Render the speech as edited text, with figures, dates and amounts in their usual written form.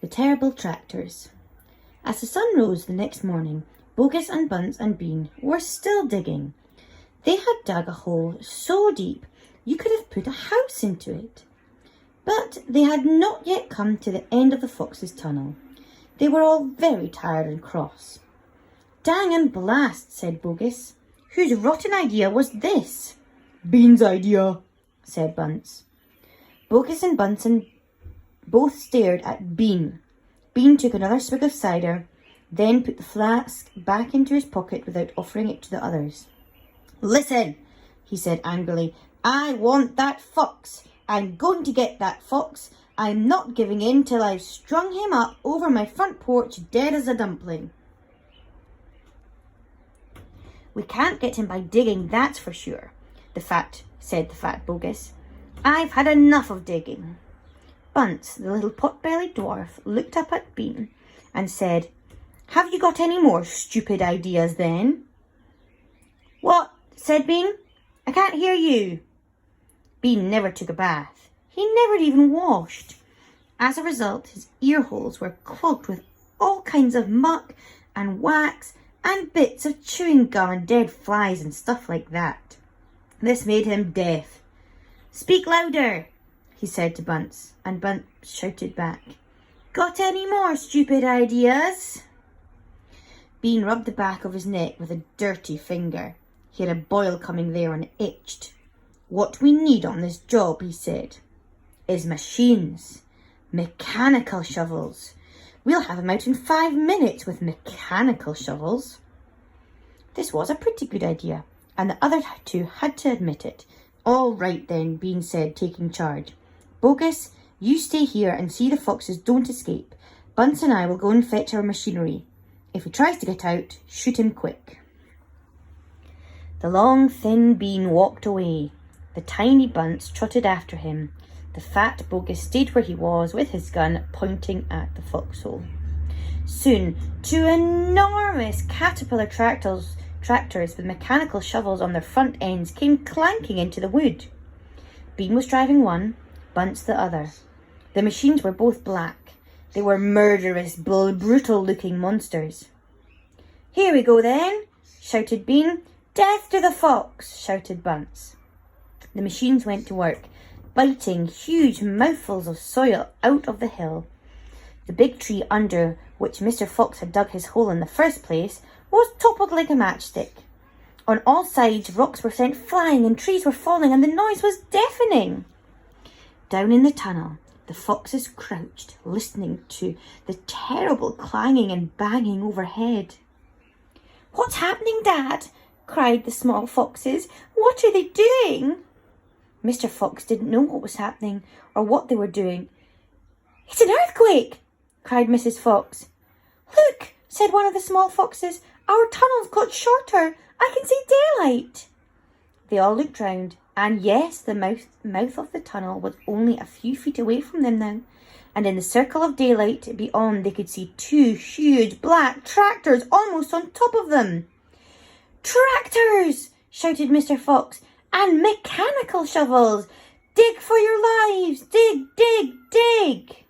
The terrible tractors. As the sun rose the next morning, Bogus and Bunce and Bean were still digging. They had dug a hole so deep you could have put a house into it. But they had not yet come to the end of the fox's tunnel. They were all very tired and cross. "Dang and blast," said Bogus. "Whose rotten idea was this?" "Bean's idea," said Bunce. Bogus and Bunsen both stared at Bean. Bean took another swig of cider, then put the flask back into his pocket without offering it to the others. "Listen," he said angrily. "I want that fox. I'm going to get that fox. I'm not giving in till I've strung him up over my front porch dead as a dumpling." "We can't get him by digging, that's for sure," said the fat Bogus. "I've had enough of digging." Bunce, the little pot-bellied dwarf, looked up at Bean and said, "Have you got any more stupid ideas then?" "What?" said Bean. "I can't hear you." Bean never took a bath. He never even washed. As a result, his ear holes were clogged with all kinds of muck and wax and bits of chewing gum and dead flies and stuff like that. This made him deaf. "Speak louder," he said to Bunce, and Bunce shouted back, "Got any more stupid ideas?" Bean rubbed the back of his neck with a dirty finger. He had a boil coming there and it itched. "What we need on this job," he said, "is machines. Mechanical shovels. We'll have 'em out in 5 minutes with mechanical shovels." This was a pretty good idea, and the other two had to admit it. "All right then," Bean said, taking charge. "Bogus, you stay here and see the foxes don't escape. Bunce and I will go and fetch our machinery. If he tries to get out, shoot him quick." The long, thin Bean walked away. The tiny Bunce trotted after him. The fat Bogus stayed where he was with his gun pointing at the foxhole. Soon, 2 enormous caterpillar tractors with mechanical shovels on their front ends came clanking into the wood. Bean was driving one, Bunce the other. The machines were both black. They were murderous, brutal-looking monsters. "Here we go then," shouted Bean. "Death to the fox," shouted Bunce. The machines went to work, biting huge mouthfuls of soil out of the hill. The big tree under which Mr. Fox had dug his hole in the first place was toppled like a matchstick. On all sides, rocks were sent flying and trees were falling, and the noise was deafening. Down in the tunnel, the foxes crouched, listening to the terrible clanging and banging overhead. "What's happening, Dad?" cried the small foxes. "What are they doing?" Mr. Fox didn't know what was happening or what they were doing. "It's an earthquake!" cried Mrs. Fox. "Look," said one of the small foxes, "our tunnel's got shorter. I can see daylight." They all looked round, and yes, the mouth of the tunnel was only a few feet away from them now, and in the circle of daylight beyond they could see 2 huge black tractors almost on top of them. "Tractors!" shouted Mr. Fox, "and mechanical shovels! Dig for your lives! Dig, dig, dig!"